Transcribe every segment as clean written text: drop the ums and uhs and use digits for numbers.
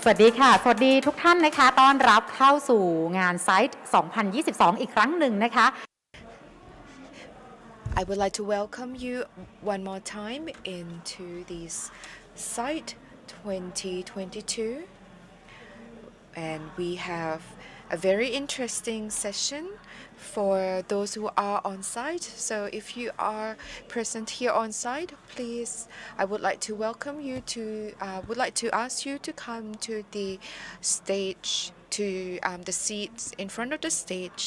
สวัสดีค่ะสวัสดีทุกท่านนะคะต้อนรับเข้าสู่งานไซต์2022อีกครั้งหนึ่งนะคะ I would like to welcome you one more time into this site 2022, and we have a very interesting session for those who are on site. So if you are present here on site, please, I would like to welcome you to, would like to ask you to come to the stage, to the seats in front of the stage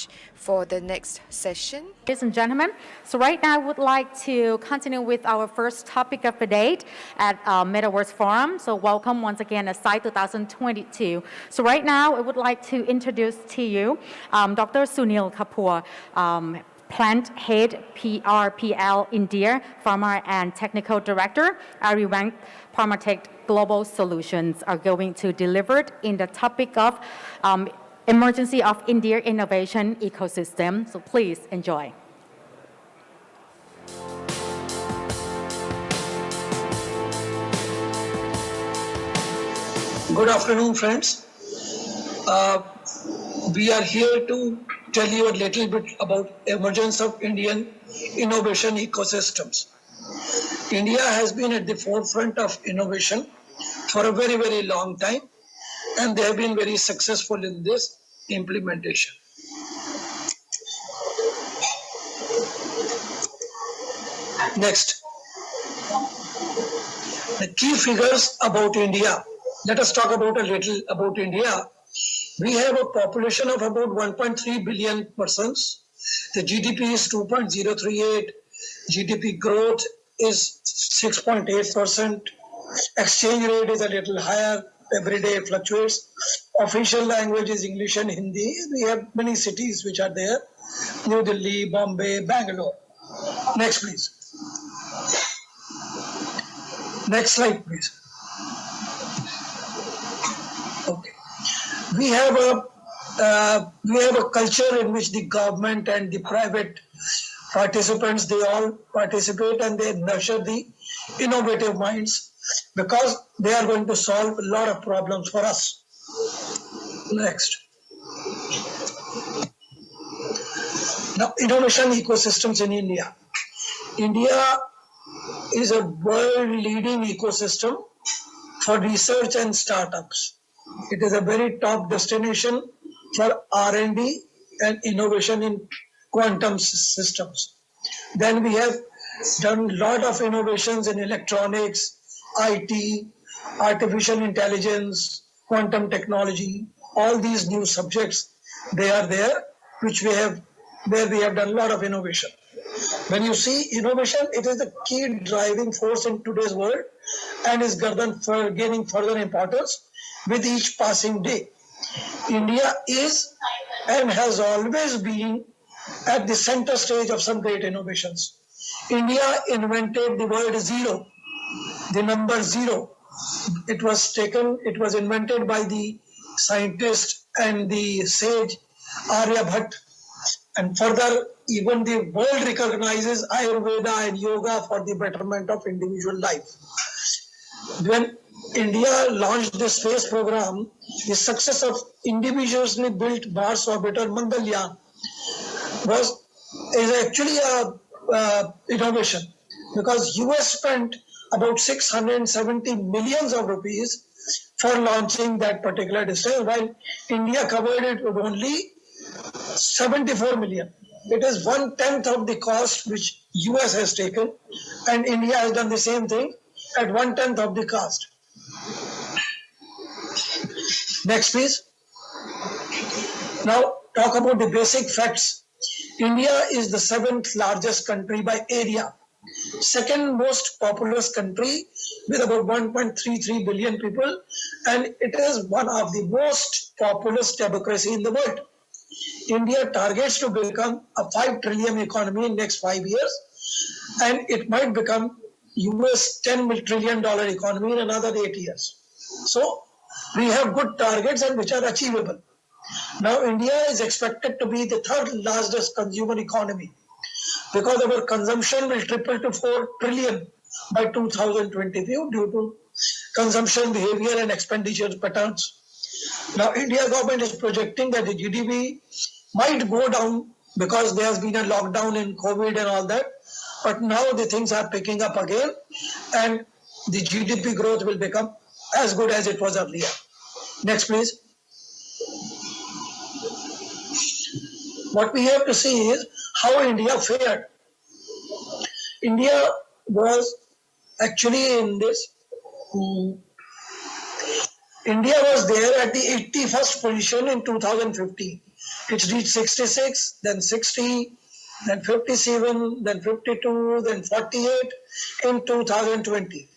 for the next session. Ladies and gentlemen, so right now I would like to continue with our first topic of the day at Metaverse Forum. So welcome once again at Site 2022. So right now I would like to introduce to you Dr. Sunil Kapoor, Plant Head PRPL India, Pharma and Technical Director, Arivank Pharmatech Global Solutions are going to deliver in the topic of emergency of India innovation ecosystem. So please enjoy. Good afternoon, friends. We are here to tell you a little bit about emergence of Indian innovation ecosystems. India has been at the forefront of innovation for a very, very long time, and they have been very successful in this implementation. Next, the key figures about India. Let us talk about a little about India. We have a population of about 1.3 billion persons. The GDP is 2.038. GDP growth is 6.8%. Exchange rate is a little higher. Every day fluctuates. Official language is English and Hindi. We have many cities which are there. New Delhi, Bombay, Bangalore. Next, please. Next slide, please. Okay. We have a culture in which the government and the private participants, they all participate and they nurture the innovative minds because they are going to solve a lot of problems for us. Next. Now, innovation ecosystems in India. India is a world-leading ecosystem for research and startups. It is a very top destination for R&D and innovation in quantum systems. Then we have done a lot of innovations in electronics, IT, artificial intelligence, quantum technology, all these new subjects, they are there, where we have done a lot of innovation. When you see innovation, it is the key driving force in today's world and is gaining further importance with each passing day. India is and has always been at the center stage of some great innovations. India invented the word zero, the number zero. It was invented by the scientist and the sage Aryabhat. And further, even the world recognizes Ayurveda and yoga for the betterment of individual life. When India launched the space program, the success of individually built Mars orbiter Mangalyaan is actually a innovation because US spent about 670 millions of rupees for launching that particular distance, while India covered it with only 74 million. It is 1/10 of the cost which US has taken, and India has done the same thing at 1/10 of the cost. Next, please. Now, talk about the basic facts. India is the 7th largest country by area, second most populous country with about 1.33 billion people, and it is one of the most populous democracy in the world. India targets to become a 5 trillion economy in next 5 years, and it might become US $10 trillion economy in another 8 years. So we have good targets and which are achievable. Now India is expected to be the 3rd largest consumer economy because our consumption will triple to 4 trillion by 2022 due to consumption behavior and expenditure patterns. Now, India government is projecting that the GDP might go down because there has been a lockdown in COVID and all that. But now the things are picking up again and the GDP growth will become as good as it was earlier. Next, please. What we have to see is how India fared. India was actually in this. India was there at the 81st position in 2015. It reached 66, then 60, then 57, then 52, then 48 in 2020.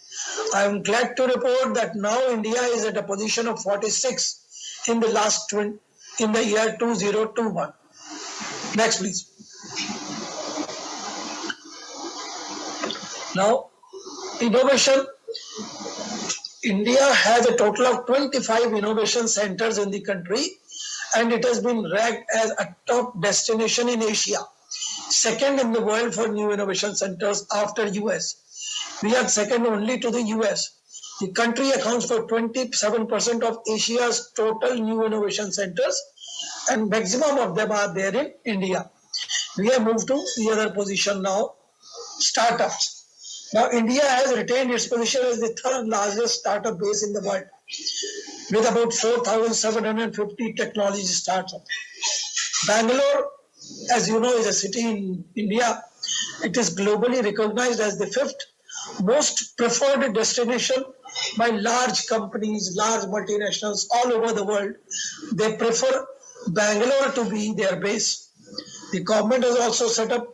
I am glad to report that now India is at a position of 46 in the year 2021. Next, please. Now, innovation. India has a total of 25 innovation centers in the country, and it has been ranked as a top destination in Asia, second in the world for new innovation centers after US. We are second only to the US. The country accounts for 27% of Asia's total new innovation centers, and maximum of them are there in India. We have moved to the other position now, startups. Now, India has retained its position as the third largest startup base in the world, with about 4,750 technology startups. Bangalore, as you know, is a city in India. It is globally recognized as the fifth most preferred destination by large companies, large multinationals all over the world. They prefer Bangalore to be their base. The government has also set up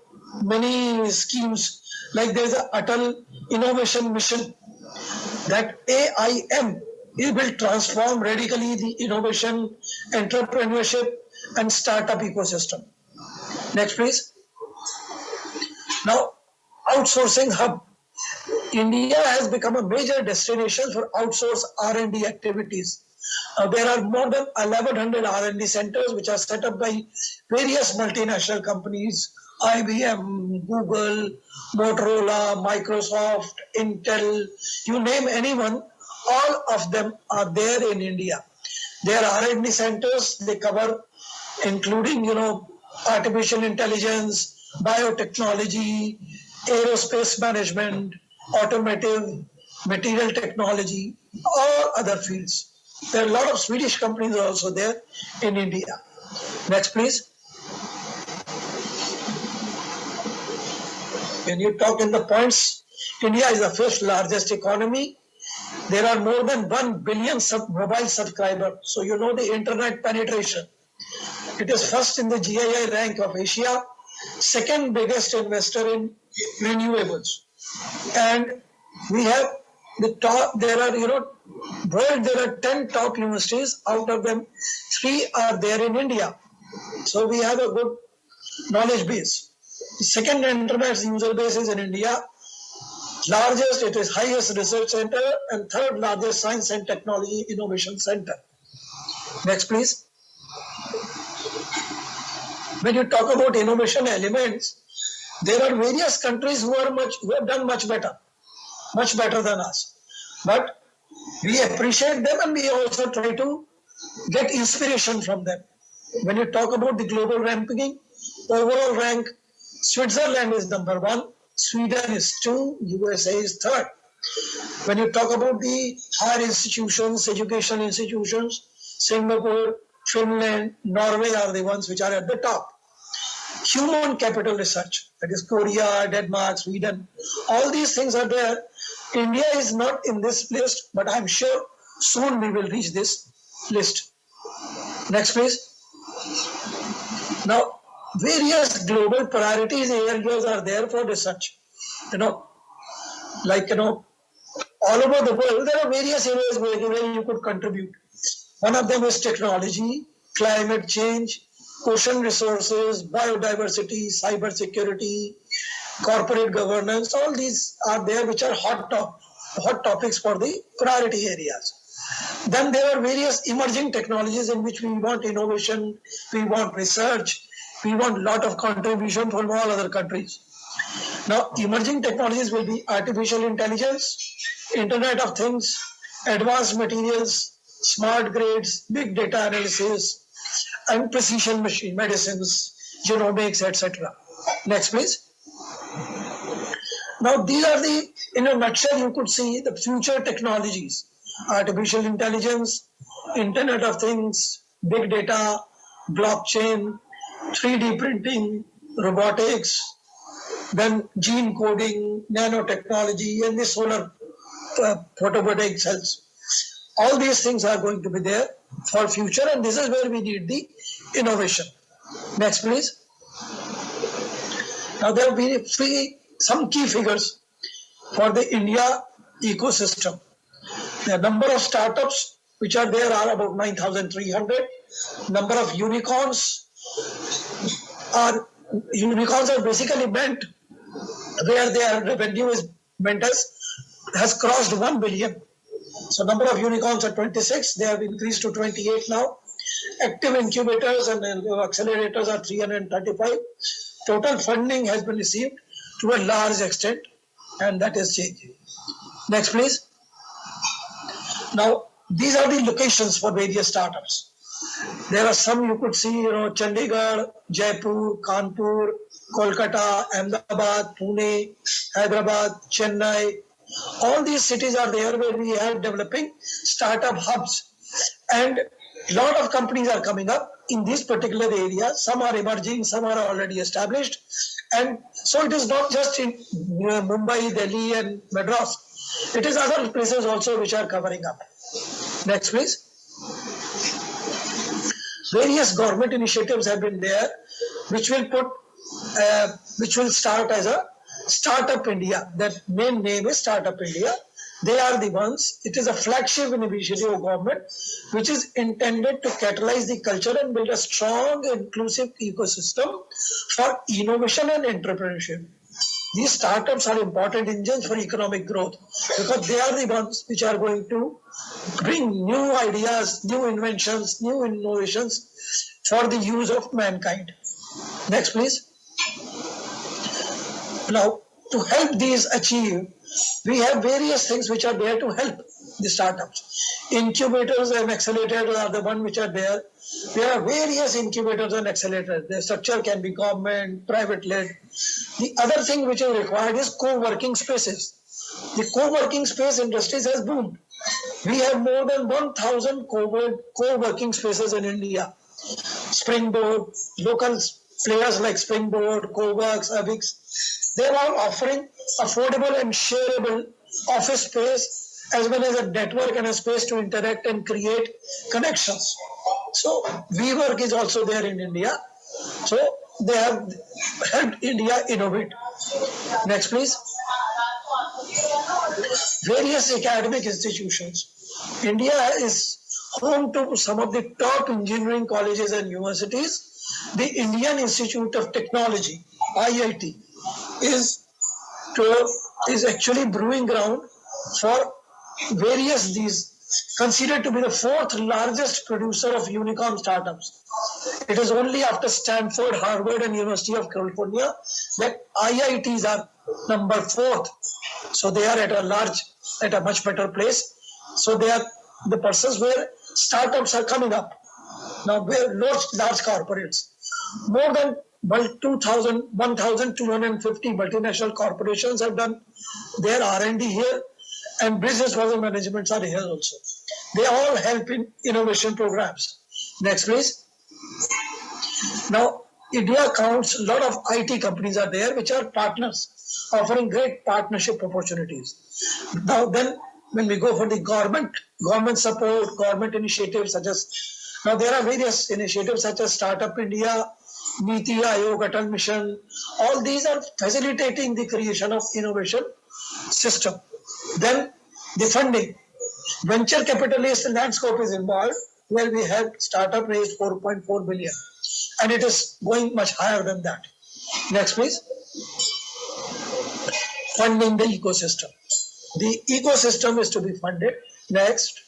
many schemes, like there is a Atal Innovation Mission, that AIM, it will transform radically the innovation, entrepreneurship and startup ecosystem. Next, please. Now, outsourcing hub. India has become a major destination for outsourced R&D activities. There are more than 1,100 R&D centers which are set up by various multinational companies, IBM, Google, Motorola, Microsoft, Intel, you name anyone, all of them are there in India. Their R&D centers, they cover including, artificial intelligence, biotechnology, aerospace management, automotive, material technology, or other fields. There are a lot of Swedish companies also there in India. Next, please. When you talk in the points, India is the fifth largest economy. There are more than 1 billion mobile subscribers. So you know the internet penetration. It is first in the GII rank of Asia, second biggest investor in renewables. And we have the top, there are 10 top universities, out of them 3 are there in India. So we have a good knowledge base. The second internet user base is in India. Largest, it is highest research center, and third largest science and technology innovation center. Next, please. When you talk about innovation elements, there are various countries who have done much better than us. But we appreciate them and we also try to get inspiration from them. When you talk about the global ranking, overall rank, Switzerland is number 1, Sweden is 2, USA is 3rd. When you talk about the higher institutions, education institutions, Singapore, Finland, Norway are the ones which are at the top. Human capital research, that is Korea, Denmark, Sweden, all these things are there. India is not in this list, but I'm sure soon we will reach this list. Next, please. Now, various global priorities areas are there for research. All over the world, there are various areas where you could contribute. One of them is technology, climate change, ocean resources, biodiversity, cyber security, corporate governance. All these are there which are hot topics for the priority areas. Then there are various emerging technologies in which we want innovation, we want research, we want a lot of contribution from all other countries. Now, emerging technologies will be artificial intelligence, Internet of Things, advanced materials, smart grids, big data analysis, and precision machine medicines, genomics, etc. Next, please. Now, these are the, in a nutshell, you could see the future technologies: artificial intelligence, Internet of Things, big data, blockchain, 3D printing, robotics, then gene coding, nanotechnology, and the solar photovoltaic cells. All these things are going to be there for future, and this is where we need the innovation. Next, please. Now, there will be some key figures for the India ecosystem. The number of startups which are there are about 9,300. Number of unicorns are basically meant where their revenue is meant as has crossed 1 billion. So number of unicorns are 26. They have increased to 28 now. Active incubators and accelerators are 335. Total funding has been received to a large extent, and that is changing. Next, please. Now, these are the locations for various startups. There are some you could see, Chandigarh, Jaipur, Kanpur, Kolkata, Ahmedabad, Pune, Hyderabad, Chennai. All these cities are there where we are developing startup hubs, and a lot of companies are coming up in these particular areas. Some are emerging, some are already established, and so it is not just in Mumbai, Delhi, and Madras. It is other places also which are covering up. Next, please. Various government initiatives have been there, which will start as a Startup India. That main name is Startup India. They are the ones. It is a flagship initiative of government, which is intended to catalyze the culture and build a strong, inclusive ecosystem for innovation and entrepreneurship. These startups are important engines for economic growth because they are the ones which are going to bring new ideas, new inventions, new innovations for the use of mankind. Next, please. Now, to help these achieve, we have various things which are there to help the startups. Incubators and accelerators are the one which are there. There are various incubators and accelerators. The structure can be government, private led. The other thing which is required is co-working spaces. The co-working space industries has boomed. We have more than 1,000 co-working spaces in India. Springboard, local players like Springboard, Coworks, Avix, they are all offering affordable and shareable office space as well as a network and a space to interact and create connections. So WeWork is also there in India. So they have helped India innovate. Next, please. Various academic institutions. India is home to some of the top engineering colleges and universities. The Indian Institute of Technology, IIT, is actually brewing ground for various these, considered to be the fourth largest producer of unicorn startups. It is only after Stanford, Harvard, and University of California that IITs are number fourth. So they are at a much better place. So they are the persons where startups are coming up. Now, where large corporates, more than 1,250 multinational corporations have done their R&D here, and business process managements are here also. They all help in innovation programs. Next, please. Now, India counts a lot of IT companies are there, which are partners, offering great partnership opportunities. Now, then, when we go for the government support, government initiatives such as, now there are various initiatives such as Startup India, Niti Aayog, Atal Mission. All these are facilitating the creation of innovation system. Then the funding. Venture capitalist landscape is involved, where we have startup raised 4.4 billion. And it is going much higher than that. Next, please. Funding the ecosystem. The ecosystem is to be funded. Next.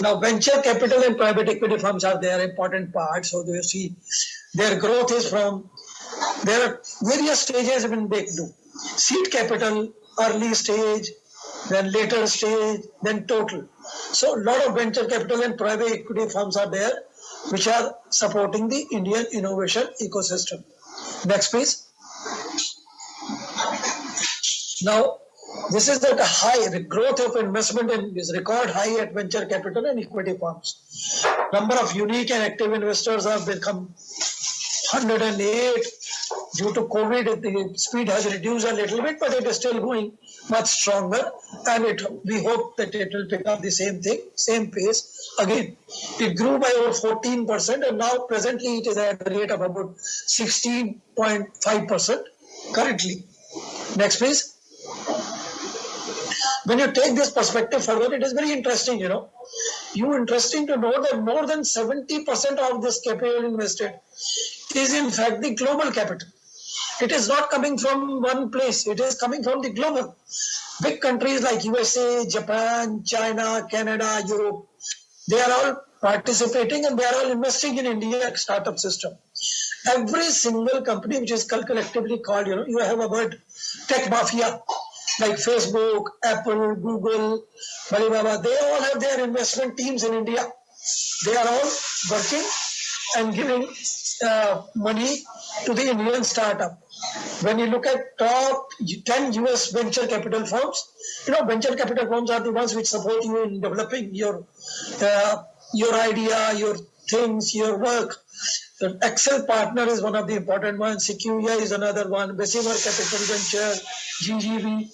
Now, venture capital and private equity firms are their important part. So you see, their growth is from, there are various stages when they do. seed capital, early stage, then later stage, then total. So a lot of venture capital and private equity firms are there which are supporting the Indian innovation ecosystem. Next please. Now, this is at a high, the growth of investment is record high at venture capital and equity firms. Number of unique and active investors have become 108. Due to COVID, the speed has reduced a little bit, but it is still going much stronger. And we hope that it will pick up the same thing, same pace. Again, it grew by over 14%, and now presently it is at a rate of about 16.5% currently. Next, please. When you take this perspective further, it is very interesting, interesting to know that more than 70% of this capital invested is in fact the global capital. It is not coming from one place, it is coming from the global. Big countries like USA, Japan, China, Canada, Europe, they are all participating and they are all investing in India startup system. Every single company which is collectively called, you have a word, tech mafia, like Facebook, Apple, Google, Alibaba, they all have their investment teams in India. They are all working and giving money to the Indian startup. When you look at top 10 US venture capital firms, venture capital firms are the ones which support you in developing your idea, your things, your work. The Excel Partner is one of the important ones. Sequoia is another one. Bessemer Capital Venture, GGV.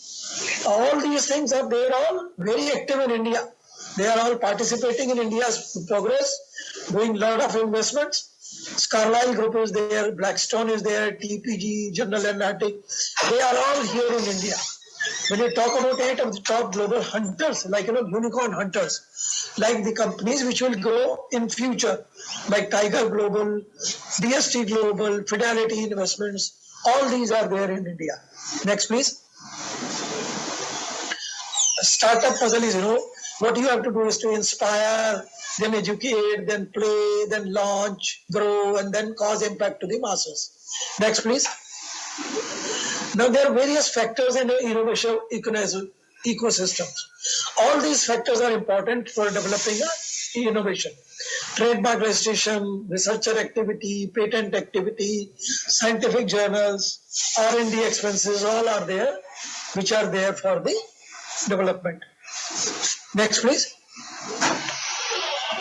All these things they're all very active in India. They are all participating in India's progress, doing a lot of investments. Carlyle Group is there, Blackstone is there, TPG, General Atlantic. They are all here in India. When you talk about 8 of the top global hunters, like unicorn hunters, like the companies which will grow in future, like Tiger Global, DST Global, Fidelity Investments, all these are there in India. Next, please. Startup puzzle is, what you have to do is to inspire, then educate, then play, then launch, grow, and then cause impact to the masses. Next, please. Now, there are various factors in the innovation ecosystems. All these factors are important for developing innovation. Trademark registration, researcher activity, patent activity, scientific journals, R&D expenses, all are there, which are there for the development. Next, please.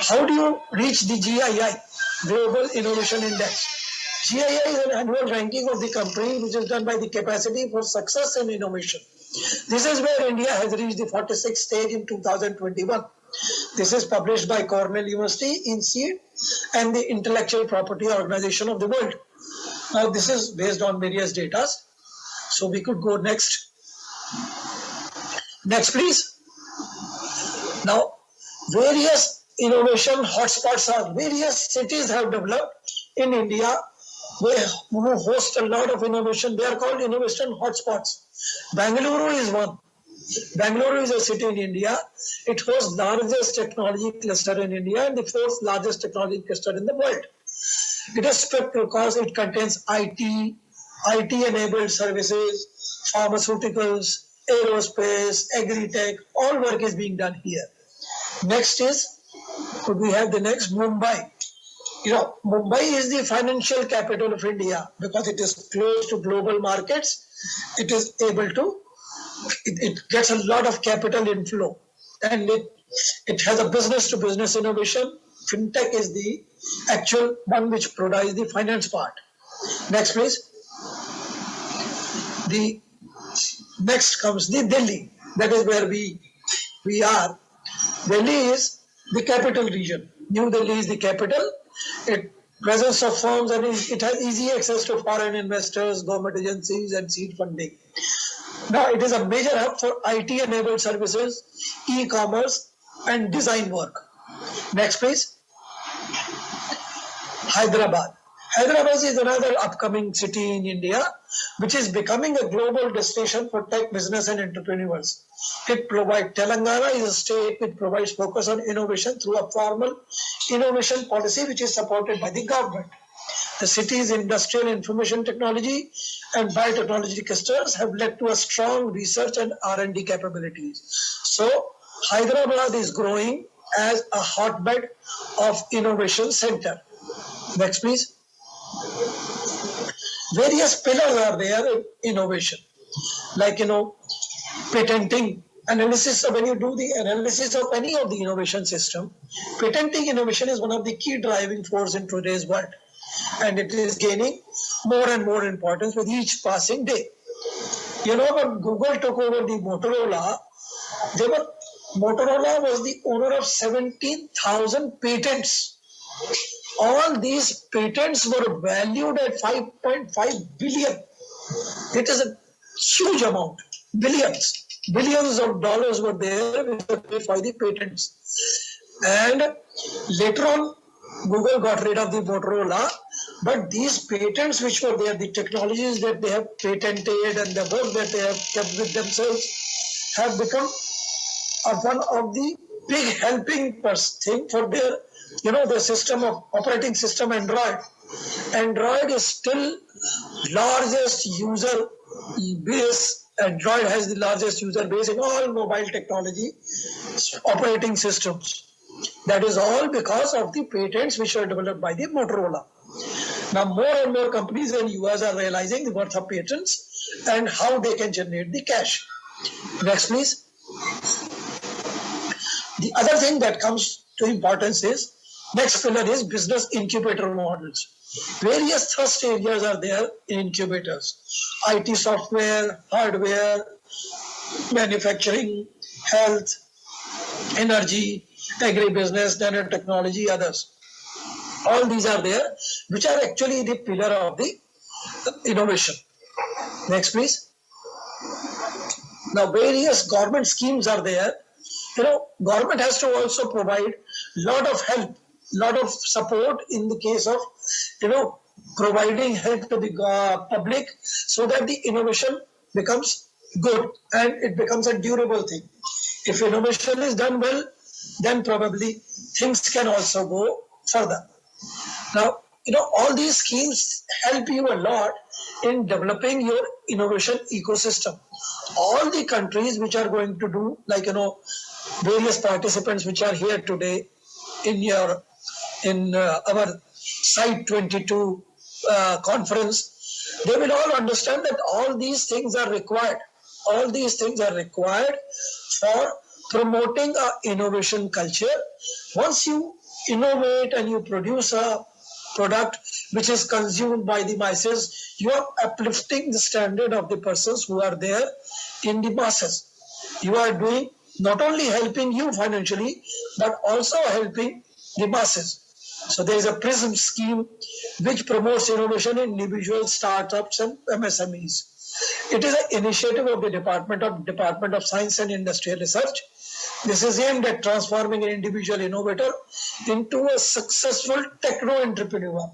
How do you reach the GII, Global Innovation Index? GII is an annual ranking of the company which is done by the capacity for success in innovation. This is where India has reached the 46th stage in 2021. This is published by Cornell University, INSEAD, and the Intellectual Property Organization of the World. Now, this is based on various data. So we could go next. Next, please. Now, various innovation hotspots are, various cities have developed in India who host a lot of innovation. They are called innovation hotspots. Bangalore is one. Bangalore is a city in India. It hosts largest technology cluster in India and the 4th largest technology cluster in the world. It is special because it contains IT-enabled services, pharmaceuticals, aerospace, agri-tech, all work is being done here. Next is, could we have the next, Mumbai. Mumbai is the financial capital of India because it is close to global markets. It is able to, it gets a lot of capital inflow and it has a business to business innovation. FinTech is the actual one which provides the finance part. Next, please. The next comes the Delhi. That is where we are. Delhi is the capital region. New Delhi is the capital. It presence of firms and it has easy access to foreign investors, government agencies, and seed funding. Now, it is a major hub for IT-enabled services, e-commerce, and design work. Next, please. Hyderabad. Hyderabad is another upcoming city in India, which is becoming a global destination for tech business and entrepreneurs. Telangana is a state which provides focus on innovation through a formal innovation policy which is supported by the government. The city's industrial information technology and biotechnology clusters have led to a strong research and R&D capabilities. So Hyderabad is growing as a hotbed of innovation center. Next, please. Various pillars are there in innovation, like patenting analysis. When you do the analysis of any of the innovation system, patenting innovation is one of the key driving force in today's world, and it is gaining more and more importance with each passing day. When Google took over the Motorola, Motorola was the owner of 17,000 patents. All these patents were valued at 5.5 billion. It is a huge amount. Billions of dollars were there which were paid for the patents. And later on, Google got rid of the Motorola, but these patents which were there, the technologies that they have patented and the work that they have kept with themselves have become one of the big helping thing for their, the system of operating system Android. Android is still largest user base. Android has the largest user base in all mobile technology operating systems. That is all because of the patents which were developed by the Motorola. Now more and more companies in US are realizing the worth of patents and how they can generate the cash. Next, please. The other thing that comes to importance is, next pillar is business incubator models. Various thrust areas are there in incubators. IT software, hardware, manufacturing, health, energy, agribusiness, nanotechnology, others. All these are there, which are actually the pillar of the innovation. Next, please. Now, various government schemes are there. Government has to also provide lot of help, lot of support in the case of, providing help to the public so that the innovation becomes good and it becomes a durable thing. If innovation is done well, then probably things can also go further. Now, all these schemes help you a lot in developing your innovation ecosystem. All the countries which are going to do, various participants which are here today in our Site 22 conference, they will all understand that all these things are required. All these things are required for promoting an innovation culture. Once you innovate and you produce a product which is consumed by the masses, you are uplifting the standard of the persons who are there in the masses. You are doing not only helping you financially, but also helping the masses. So there is a PRISM scheme which promotes innovation in individual startups and MSMEs. It is an initiative of the Department of Science and Industrial Research. This is aimed at transforming an individual innovator into a successful techno-entrepreneur.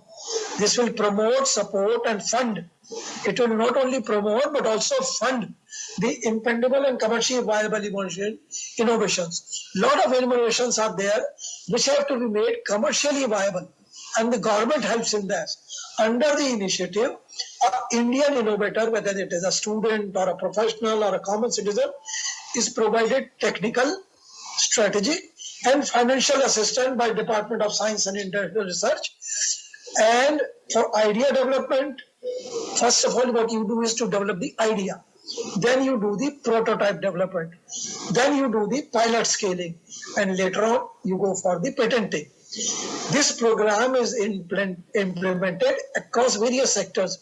This will promote, support and fund. It will not only promote but also fund the impendable and commercially viable innovations. Lot of innovations are there which have to be made commercially viable, and the government helps in that. Under the initiative, an Indian innovator, whether it is a student or a professional or a common citizen, is provided technical, strategic and financial assistance by Department of Science and Industrial Research. And for idea development, first of all, what you do is to develop the idea. Then you do the prototype development. Then you do the pilot scaling. And later on, you go for the patenting. This program is implemented across various sectors,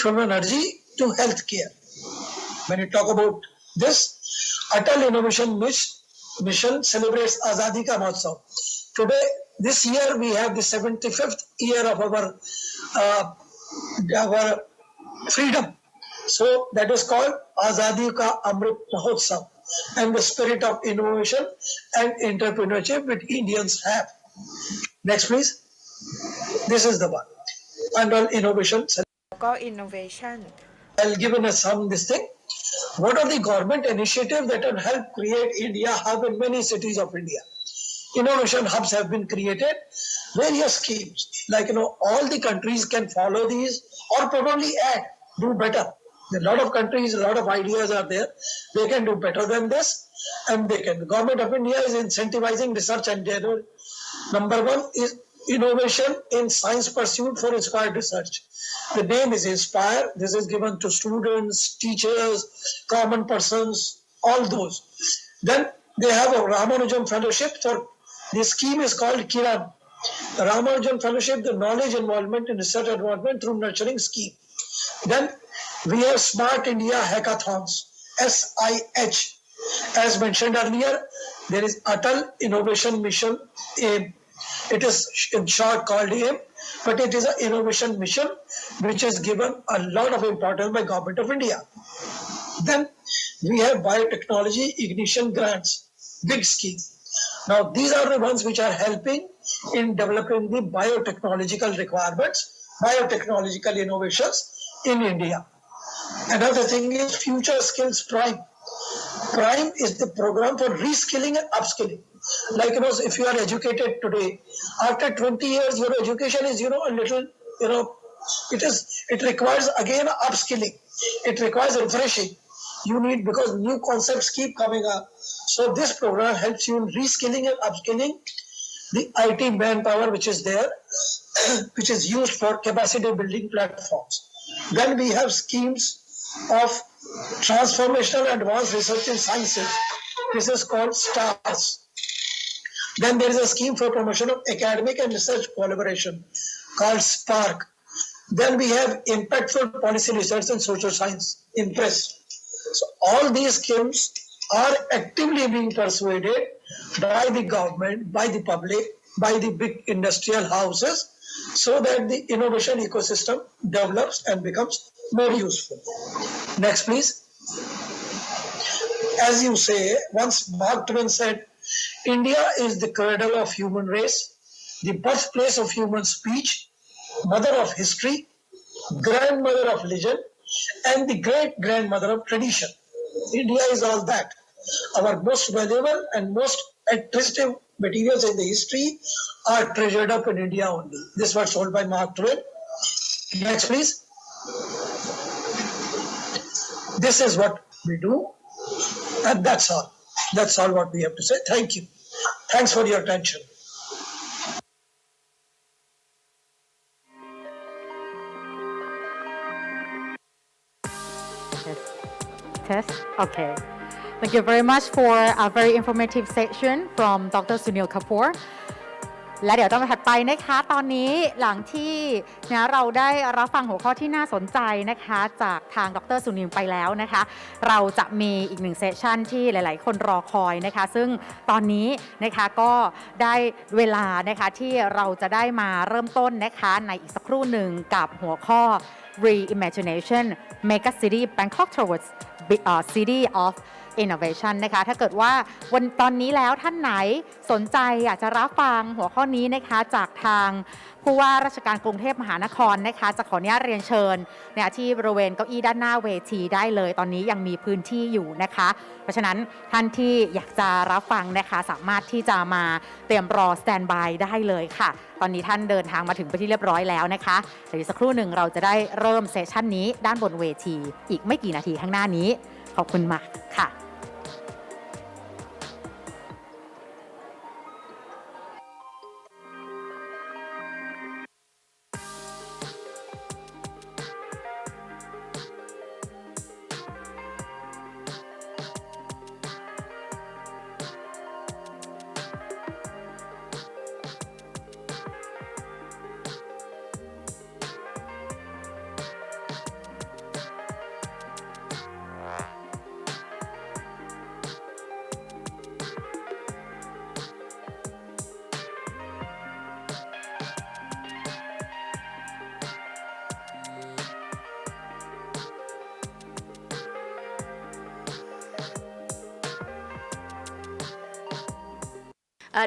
from energy to healthcare. When you talk about this, Atal Innovation Mission celebrates Azadi Ka Mahotsav. Today, this year, we have the 75th year of our freedom. So that is called Azadi Ka Amrit Mahotsav, and the spirit of innovation and entrepreneurship which Indians have. Next, please. This is the one. Annual innovation. Innovation. I'll give in a sum this thing. What are the government initiatives that will help create India hub in many cities of India? Innovation hubs have been created various schemes. Like, all the countries can follow these or probably do better. A lot of countries, a lot of ideas are there. They can do better than this, and they can. The government of India is incentivizing research and development. Number one is innovation in science pursuit for inspired research. The name is Inspire. This is given to students, teachers, common persons, all those. Then they have a Ramanujan Fellowship. For the scheme is called Kiran. The Ramanujan Fellowship, the knowledge involvement in research advancement through nurturing scheme. Then we have Smart India Hackathons, SIH. As mentioned earlier, there is Atal Innovation Mission AIM. It is in short called AIM, but it is an innovation mission which is given a lot of importance by Government of India. Then we have Biotechnology Ignition Grants, big scheme. Now these are the ones which are helping in developing the biotechnological requirements, biotechnological innovations in India. Another thing is Future Skills Prime. Prime is the program for reskilling and upskilling. Like, if you are educated today, after 20 years, your education is, a little, it requires again upskilling. It requires refreshing. You need, because new concepts keep coming up. So this program helps you in reskilling and upskilling the IT manpower which is there, which is used for capacity building platforms. Then we have schemes of transformational advanced research in sciences. This is called STARS. Then there is a scheme for promotion of academic and research collaboration called SPARK. Then we have impactful policy research and social science, IMPRESS. So all these schemes are actively being persuaded by the government, by the public, by the big industrial houses, so that the innovation ecosystem develops and becomes more useful. Next, please. As you say, once Mark Twain said, India is the cradle of human race, the birthplace of human speech, mother of history, grandmother of legend, and the great-grandmother of tradition. India is all that. Our most valuable and most attractive materials in the history are treasured up in India only. This was told by Mark Twain. Next, please. This is what we do, and that's all. That's all what we have to say. Thank you. Thanks for your attention. Test. Okay. Thank you very much for a very informative section from Dr. Sunil Kapoor. และเดี๋ยวต้องถัดไปนะคะตอนนี้หลังที่เราได้รับฟังหัวข้อที่น่าสนใจนะคะจากทางดรสุนิลไปแล้วนะคะเราจะมีอีกหนึ่งเซสชันที่หลายๆคนรอคอยนะคะซึ่งตอนนี้นะคะก็ได้เวลานะคะที่เราจะได้มาเริ่มต้นนะคะในอีกสักครู่หนึ่งกับหัวข้อ Reimagination Mega City Bangkok Towards City of Innovation นะคะถ้าเกิดว่าตอนนี้แล้วท่านไหนสนใจอยากจะรับฟังหัวข้อนี้นะคะจากทางผู้ว่าราชการกรุงเทพมหานครนะคะจะขออนุญาตเรียนเชิญที่บริเวณเก้าอี้ด้านหน้าเวทีได้เลยตอนนี้ยังมีพื้นที่อยู่นะคะเพราะฉะนั้นท่านที่อยากจะรับฟังนะคะสามารถที่จะมาเตรียมรอสแตนบายได้เลยค่ะตอนนี้ท่านเดินทางมาถึงไปที่เรียบร้อยแล้วนะคะเดี๋ยวสักครู่หนึ่งเราจะได้เริ่มเซสชันนี้ด้านบนเวทีอีกไม่กี่นาทีข้างหน้านี้ขอบคุณมากค่ะ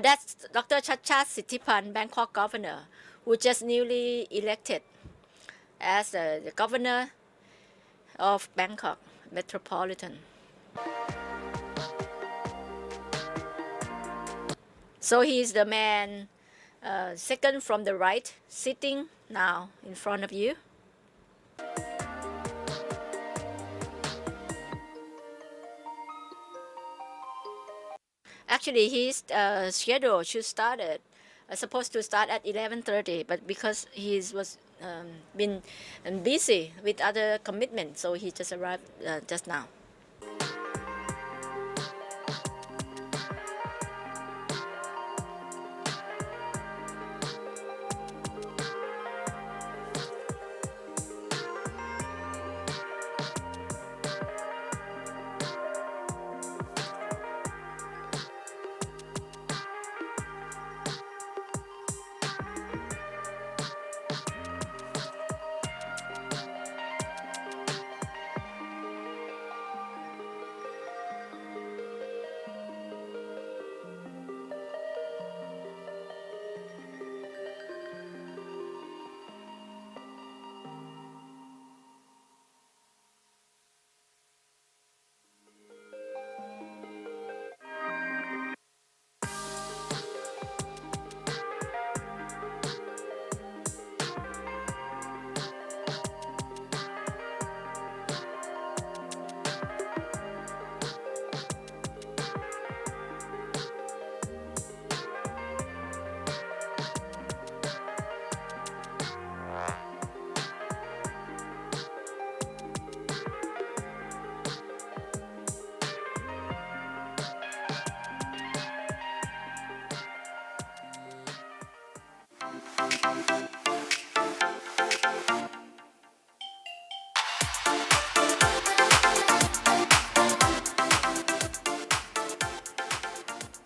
That's Dr. Chachat Sittipan, Bangkok governor, who just newly elected as the governor of Bangkok Metropolitan. So he's the man Second from the right, sitting now in front of you. Actually, his schedule should start at supposed to start at 11:30, but because he was been busy with other commitments, so he just arrived just now.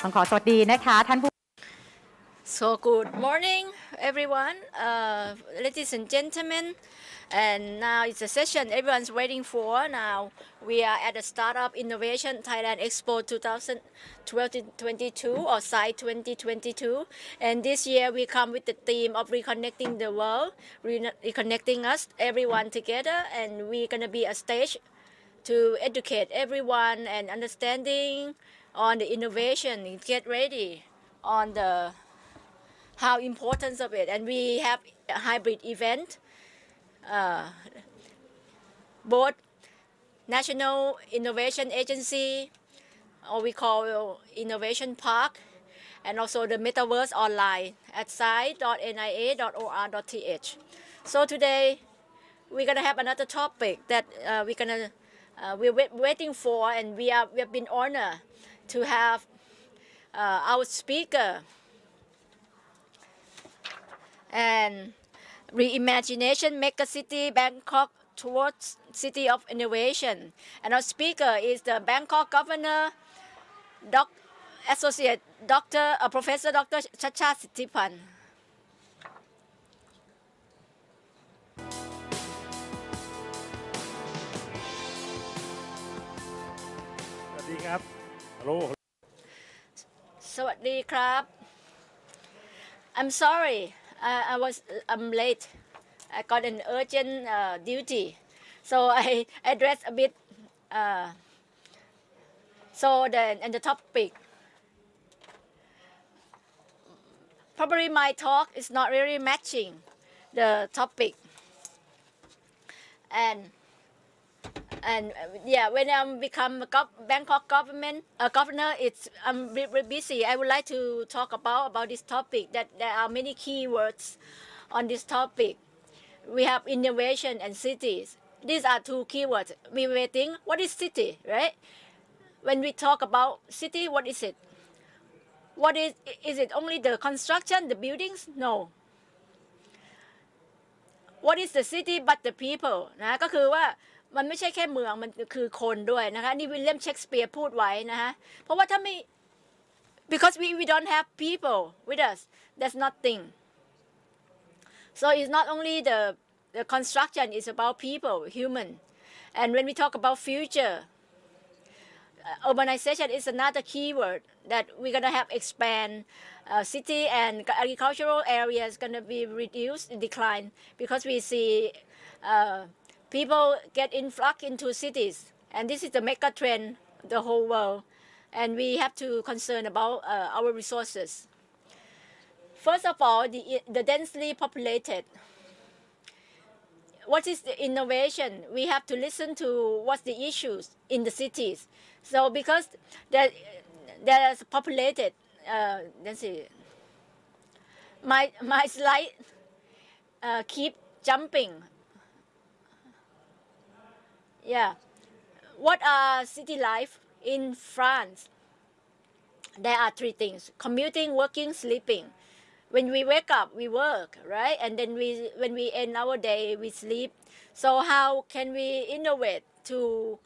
ต้องขอสวัสดีนะคะท่านผู้ So good morning, everyone, ladies and gentlemen. And now it's a session everyone's waiting for. Now we are at the Startup Innovation Thailand EXPO 2022 or Site 2022. And this year we come with the theme of reconnecting the world, reconnecting us, everyone together. And we're going to be a stage to educate everyone and understanding on the innovation, get ready on the how importance of it. And we have a hybrid event, both National Innovation Agency, or we call Innovation Park, and also the Metaverse online at site.nia.or.th. So today we're gonna have another topic that we're waiting for, and we have been honored to have our speaker and reimagination megacity Bangkok towards city of innovation. And our speaker is the Bangkok Governor, Associate Doctor, Professor Dr. Chacha Sittipan. สวัสดีครับฮัลโหล สวัสดีครับ I'm sorry, I'm late. I got an urgent duty, so I dressed a bit. And the topic. Probably my talk is not really matching the topic. And yeah, when I become a Bangkok governor, I'm busy. I would like to talk about this topic. That there are many keywords on this topic. We have innovation and cities. These are two keywords. We may think, what is city, right? When we talk about city, what is it? What is it only the construction, the buildings? No. What is the city but the people นะก็คือว่ามันไม่ใช่แค่เมืองมันคือคนด้วยนะคะนี่วิลเลียมเชกสเปียร์พูดไว้นะคะเพราะว่าถ้าไม่ because we don't have people with us, there's nothing. So it's not only the construction, it's about people, human. And when we talk about future, urbanization is another keyword that we're gonna have expand city and agricultural areas gonna be reduced, decline, because we see people get influx into cities, and this is the mega trend the whole world, and we have to concern about our resources. First of all, the densely populated. What is the innovation? We have to listen to what's the issues in the cities. So because there, there's populated, let's see, my slide keep jumping. Yeah. What are city life in France? There are three things: commuting, working, sleeping. When we wake up, we work, right? And then when we end our day, we sleep. So how can we innovate to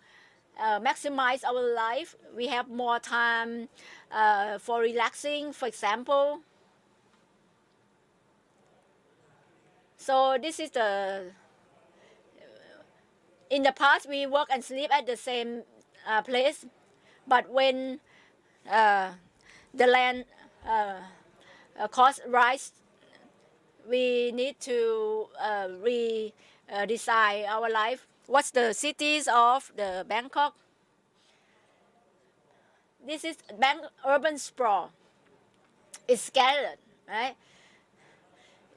maximize our life? We have more time for relaxing, for example. So this is in the past we work and sleep at the same place, but when the land cost rise, we need to redesign our life. What's the cities of the Bangkok? This is urban sprawl. It's scattered, right?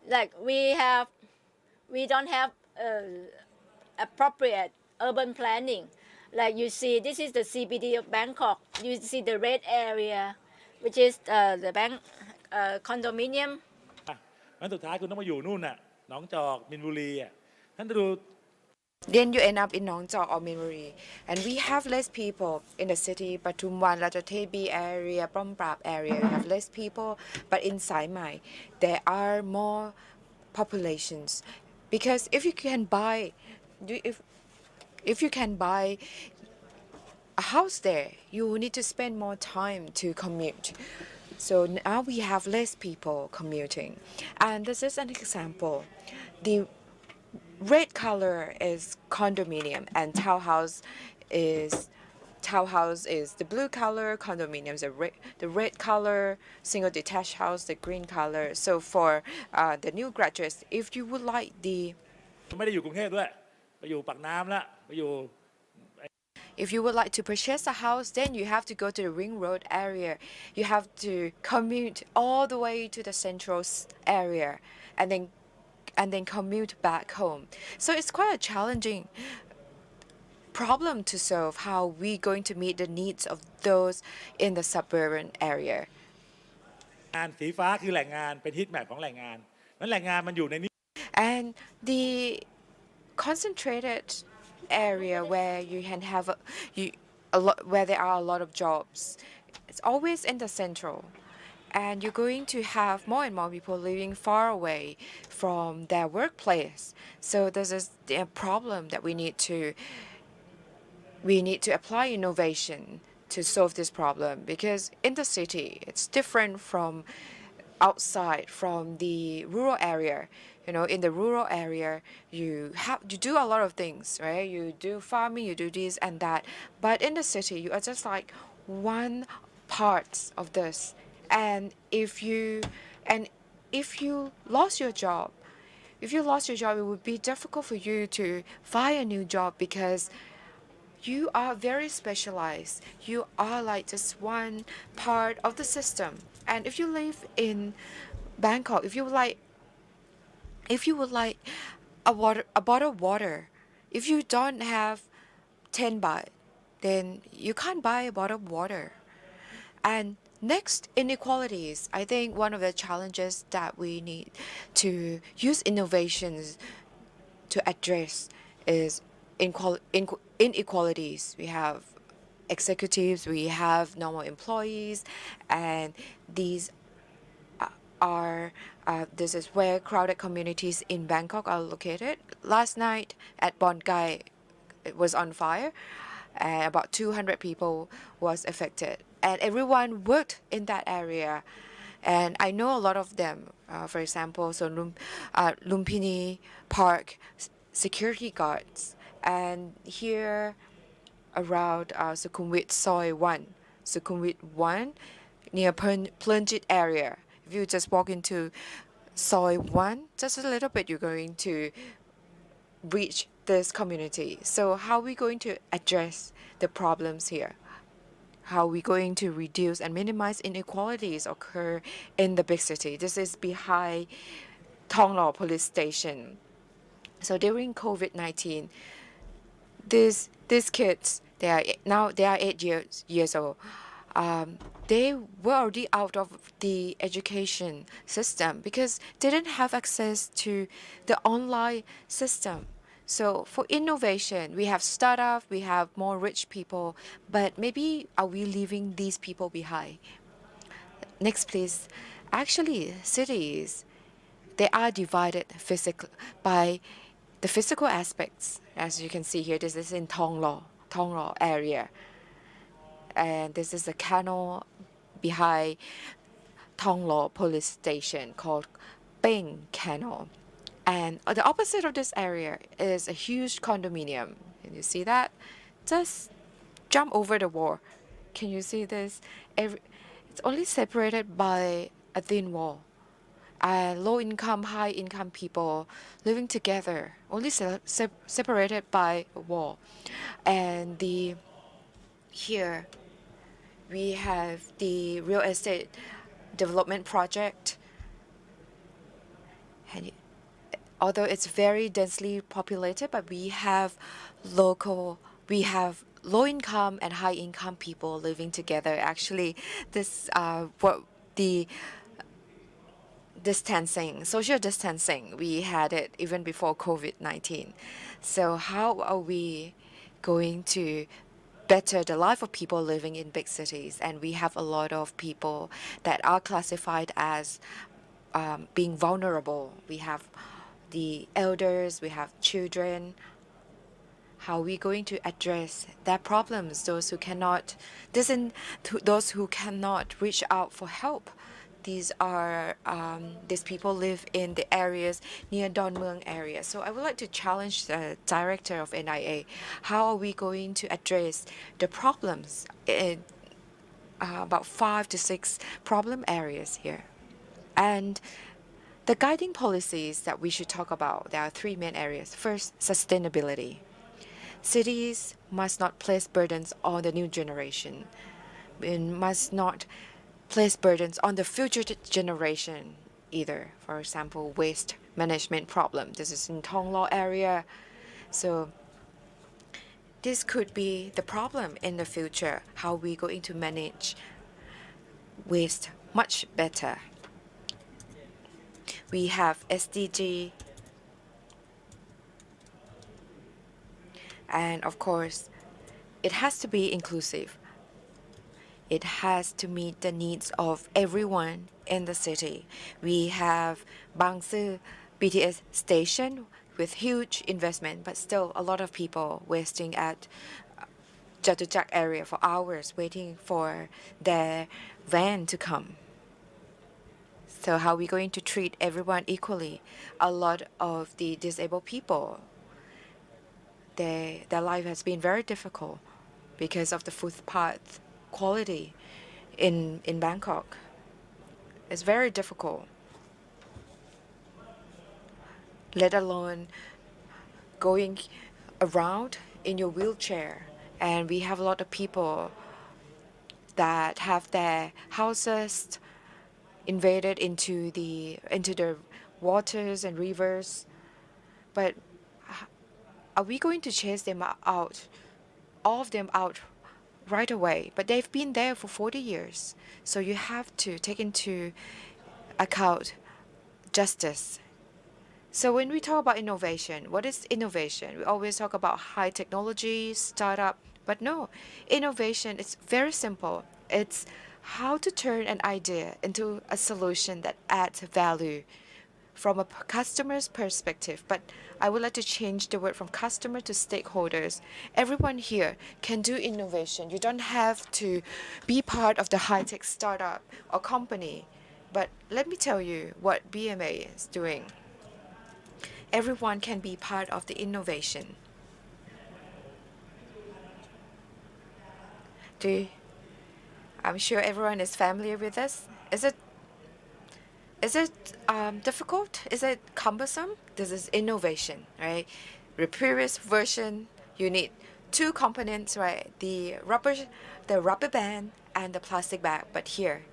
Like we don't have appropriate urban planning. Like you see, this is the CBD of Bangkok. You see the red area, which is the bank condominium. งั้นสุดท้ายคุณต้องมาอยู่นู่นน่ะหนองจอกมินบุรีอ่ะท่านดู Then you end up in Nong Chau or Minburi, and we have less people in the city. Patumwan, Rajatebi area, Prom Prap area, we have less people. But in Sai Mai, there are more populations, because if you can buy, if you can buy a house there, you need to spend more time to commute. So now we have less people commuting, and this is an example. The red color is condominium, and townhouse is the blue color, condominiums the red color, single detached house the green color. So for the new graduates, if you would like the ไม่ได้อยู่กรุงเทพด้วยไปอยู่ปากน้ำละไปอยู่ If you would like to purchase a house, then you have to go to the ring road area. You have to commute all the way to the central area, and then commute back home. So it's quite a challenging problem to solve, how we going to meet the needs of those in the suburban area. งานสีฟ้าคือแหล่งงานเป็นฮิตแมปของแหล่งงานนั้นแหล่งงานมันอยู่ในนี้ And the concentrated area where you can have where there are a lot of jobs, it's always in the central. And you're going to have more and more people living far away from their workplace. So this is a problem that we need to apply innovation to solve this problem, because in the city it's different from outside, from the rural area. You know, in the rural area, you do a lot of things, right? You do farming, you do this and that. But in the city, you are just like one part of this. And if you lost your job, it would be difficult for you to find a new job, because you are very specialized. You are like just one part of the system. And if you live in Bangkok, if you would like a bottle of water, if you don't have 10 baht, then you can't buy a bottle of water. And next, inequalities. I think one of the challenges that we need to use innovations to address is inequalities. We have executives, we have normal employees, and these are this is where crowded communities in Bangkok are located. Last night at Bongai, it was on fire, and about 200 people was affected, and everyone worked in that area. And I know a lot of them. For example, so Lumpini Park security guards, and here around Sukhumvit Soy 1, Sukhumvit 1 near Plunjit area. If you just walk into Soy 1, just a little bit, you're going to reach this community. So how are we going to address the problems here? how we're going to reduce and minimize inequalities occur in the big city. This is behind Thonglo police station. So during COVID-19, these kids, they are 8 years old. They were already out of the education system because they didn't have access to the online system. So for innovation, we have startup, we have more rich people, but maybe are we leaving these people behind? Next, please. Actually, cities, they are divided by the physical aspects. As you can see here, this is in Thonglo area. And this is a canal behind Thonglo police station called Peng Canal. And the opposite of this area is a huge condominium. Can you see that? Just jump over the wall. Can you see this? It's only separated by a thin wall. Low income, high income people living together, only separated by a wall. And here we have the real estate development project. And although it's very densely populated, but we have low income and high income people living together. Actually, this what the social distancing, we had it even before COVID-19. So how are we going to better the life of people living in big cities? And we have a lot of people that are classified as being vulnerable. We have the elders, we have children. How are we going to address their problems? Those who cannot reach out for help. These people live in the areas near Don Mueang area. So I would like to challenge the director of NIA. How are we going to address the problems in about 5 to 6 problem areas here? And the guiding policies that we should talk about, there are 3 main areas. First, sustainability. Cities must not place burdens on the new generation. We must not place burdens on the future generation either. For example, waste management problem. This is in Thonglo area. So this could be the problem in the future. How we going to manage waste much better. We have SDG. And of course, it has to be inclusive. It has to meet the needs of everyone in the city. We have Bang Sue BTS station with huge investment, but still a lot of people wasting at Jatujak area for hours waiting for their van to come. So how are we going to treat everyone equally? A lot of the disabled people, their life has been very difficult because of the footpath quality in Bangkok. It's very difficult, let alone going around in your wheelchair. And we have a lot of people that have their houses invaded into the waters and rivers. But are we going to chase them out, all of them out right away? But they've been there for 40 years. So you have to take into account justice. So when we talk about innovation, what is innovation? We always talk about high technology, startup, but no, innovation is very simple. It's how to turn an idea into a solution that adds value from a customer's perspective. But I would like to change the word from customer to stakeholders. Everyone here can do innovation. You don't have to be part of the high-tech startup or company. But let me tell you what BMA is doing. Everyone can be part of the innovation. I'm sure everyone is familiar with this. Is it difficult? Is it cumbersome? This is innovation, right? The previous version, you need two components, right? The rubber band and the plastic bag. But here,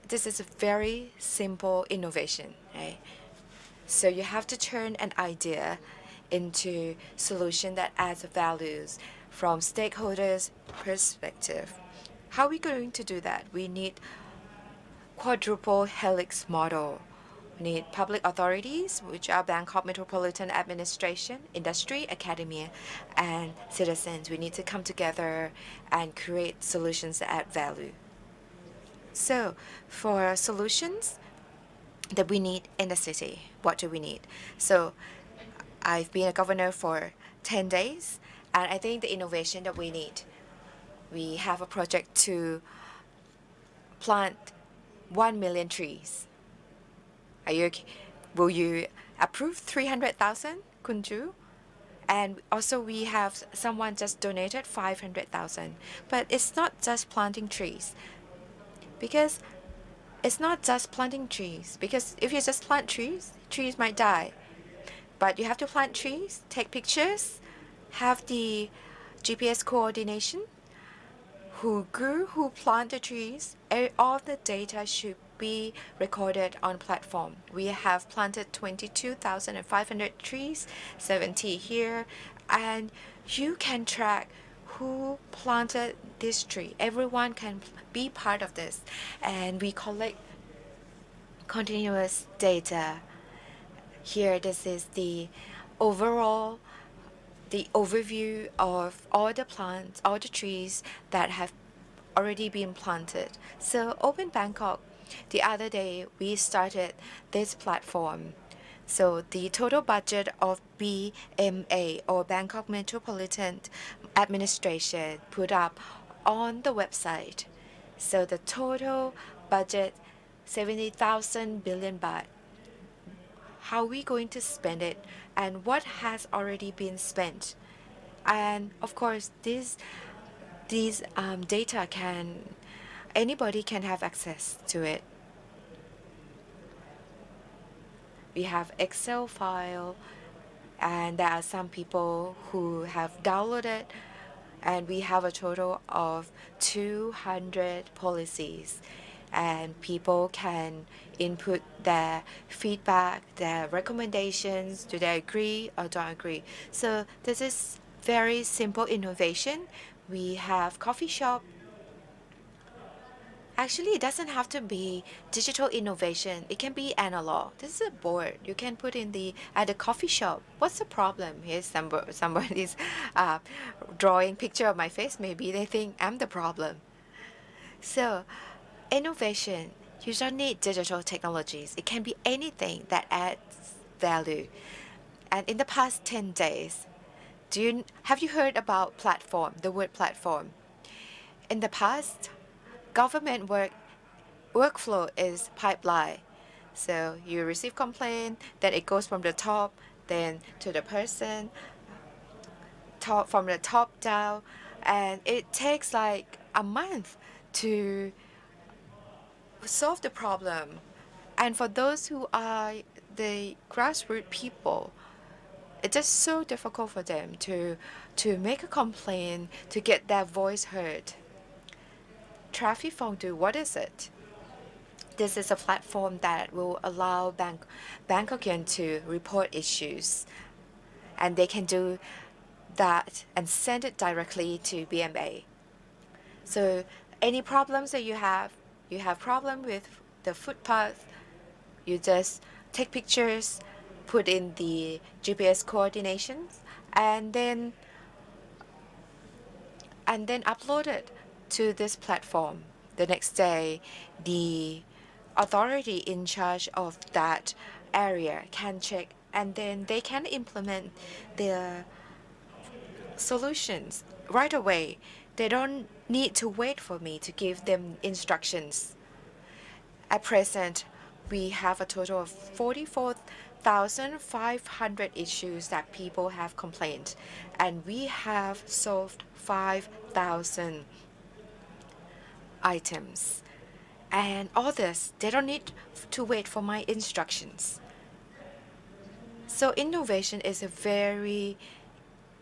this is a very simple innovation, right? So you have to turn an idea into solution that adds values from stakeholders' perspective. How are we going to do that? We need quadruple helix model. We need public authorities, which are Bangkok Metropolitan Administration, industry, academia, and citizens. We need to come together and create solutions that add value. So for solutions that we need in the city, what do we need? So I've been a governor for 10 days, and I think the innovation that we need, we have a project to plant 1 million trees. Will you approve 300,000, Kunju? And also we have someone just donated 500,000. But it's not just planting trees, because if you just plant trees, trees might die. But you have to plant trees, take pictures, have the GPS coordination, who grew, who planted trees. All the data should be recorded on platform. We have planted 22,500 trees, 70 here, and you can track who planted this tree. Everyone can be part of this, and we collect continuous data. Here, this is the overview of all the plants, all the trees that have already been planted. So Open Bangkok, the other day we started this platform. So the total budget of BMA, or Bangkok Metropolitan Administration, put up on the website. So the total budget 70,000 billion baht. How are we going to spend it, and what has already been spent? And of course, these data anybody can have access to it. We have Excel file, and there are some people who have downloaded, and we have a total of 200 policies, and people can input their feedback, their recommendations. Do they agree or don't agree? So this is very simple innovation. We have coffee shop. Actually, it doesn't have to be digital innovation. It can be analog. This is a board you can put at the coffee shop. What's the problem? Here's somebody's drawing picture of my face. Maybe they think I'm the problem. So innovation, you don't need digital technologies. It can be anything that adds value. And in the past 10 days, have you heard about platform, the word platform? In the past, government workflow is pipeline. So you receive complaint, then it goes from the top, then to the person, from the top down, and it takes like a month to solve the problem. And for those who are the grassroots people, it's just so difficult for them to make a complaint, to get their voice heard. Traffic Fondue, what is it? This is a platform that will allow Bangkokian to report issues, and they can do that and send it directly to BMA. So any problems that you have problem with the footpath, you just take pictures, put in the GPS coordinations, and then upload it to this platform. The next day, the authority in charge of that area can check, and then they can implement their solutions right away. They don't need to wait for me to give them instructions. At present, we have a total of 44,500 issues that people have complained, and we have solved 5,000 items. And all this, they don't need to wait for my instructions. So innovation is a very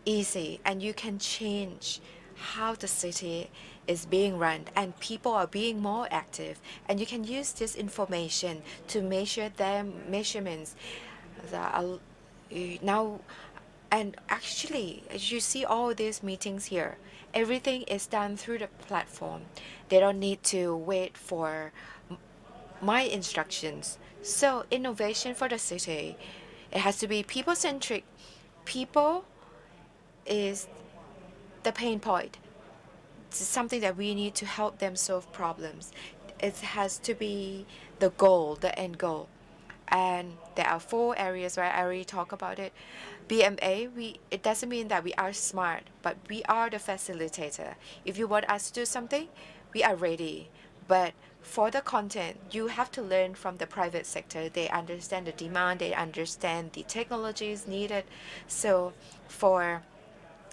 easy, and you can change how the city is being run, and people are being more active, and you can use this information to measure their measurements that are now. And actually, as you see all these meetings here, everything is done through the platform. They don't need to wait for my instructions. So innovation for the city, it has to be people centric. People is the pain point. It's something that we need to help them solve problems. It has to be the goal, the end goal. And there are 4 areas where I already talked about it. BMA, it doesn't mean that we are smart, but we are the facilitator. If you want us to do something, we are ready. But for the content, you have to learn from the private sector. They understand the demand, they understand the technologies needed. So for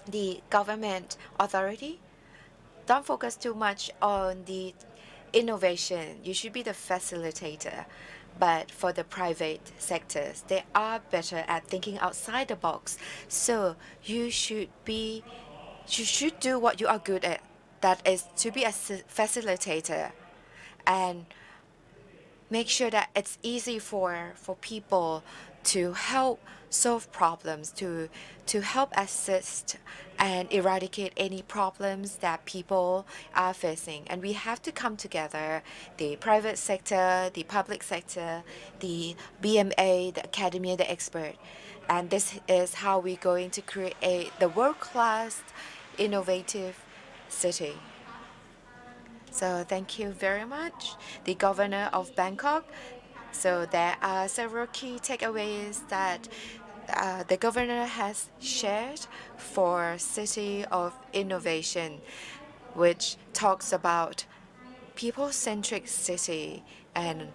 the government authority, don't focus too much on the innovation. You should be the facilitator. But for the private sectors, they are better at thinking outside the box. So you should do what you are good at. That is to be a facilitator and make sure that it's easy for people to help solve problems, to help assist and eradicate any problems that people are facing. And we have to come together, the private sector, the public sector, the BMA, the academia, the expert. And this is how we're going to create the world-class innovative city. So thank you very much, the governor of Bangkok. So there are several key takeaways that the governor has shared for City of Innovation, which talks about people-centric city and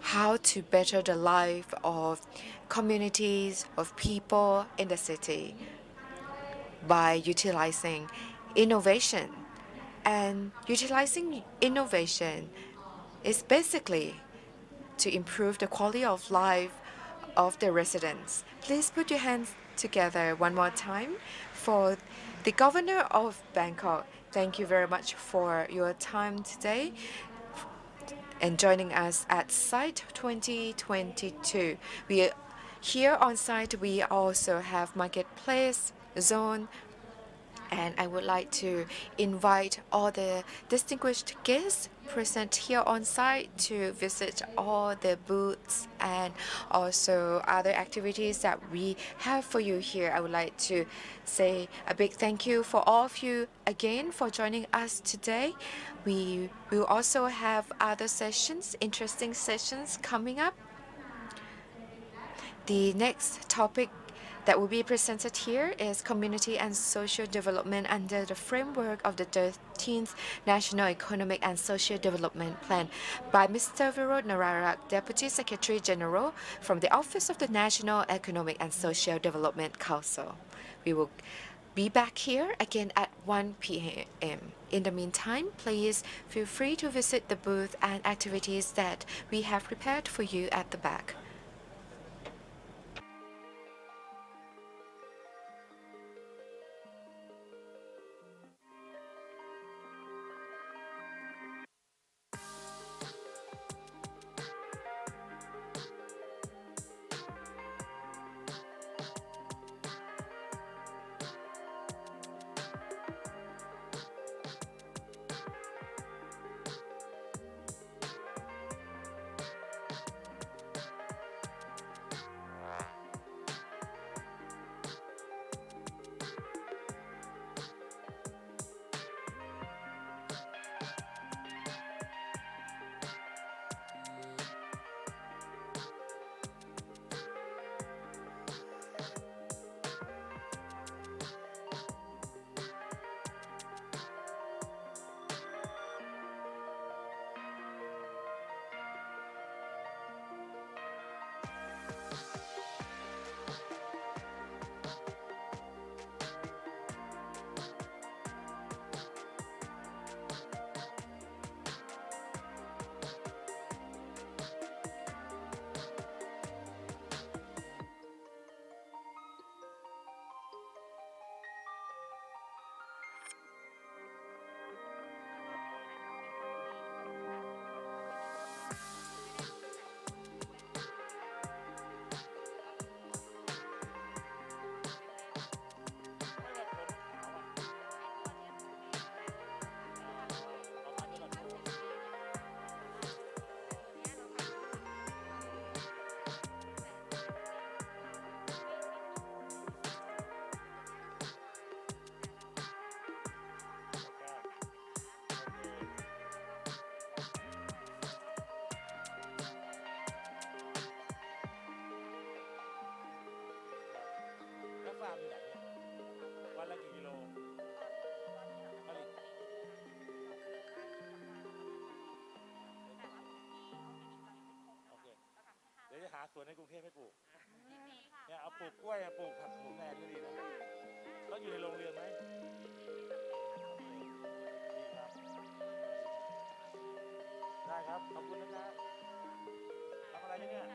how to better the life of communities, of people in the city by utilizing innovation. And utilizing innovation is basically to improve the quality of life of the residents. Please put your hands together one more time for the governor of Bangkok. Thank you very much for your time today and joining us at Site 2022. Here on site, we also have marketplace zone, and I would like to invite all the distinguished guests present here on site to visit all the booths and also other activities that we have for you here. I would like to say a big thank you for all of you again for joining us today. We will also have other sessions, interesting sessions coming up. The next topic that will be presented here is community and social development under the framework of the 13th National Economic and Social Development Plan by Mr. Virod Nararak, Deputy Secretary General from the Office of the National Economic and Social Development Council. We will be back here again at 1 p.m. In the meantime, please feel free to visit the booth and activities that we have prepared for you at the back. โลผลิตโอเคเดี๋ยวจะหาสวนในกรุงเทพให้ปลูกเนี่ยเอาปลูกกล้วยปลูกผักหมุนแดงก็ดีนะต้องอยู่ในโรงเรือนไหมดีครับได้ครับขอบคุณนะครับทำอะไรเนี่ย